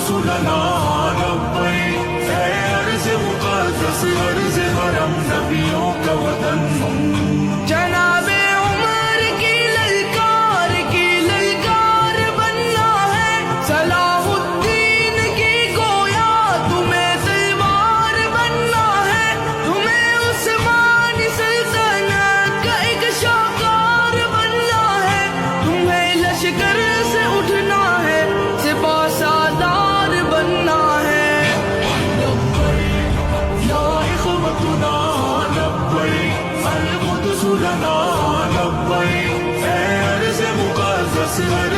القدس لنا لبیک، اے عرض مقدس عرض حرم نبیوں کا وطن، جناب عمر کی للکار بننا ہے، صلاح الدین کی گویا تمہیں تلوار بننا ہے، تمہیں عثمانی سلطنت کا ایک شاہکار بننا ہے، تمہیں لشکر سے اٹھنا ہے، سپاہ سالار بننا ہے۔ یا اخوتنا لبیک، القدس لنا لبیک، اے عرض مقدس عرض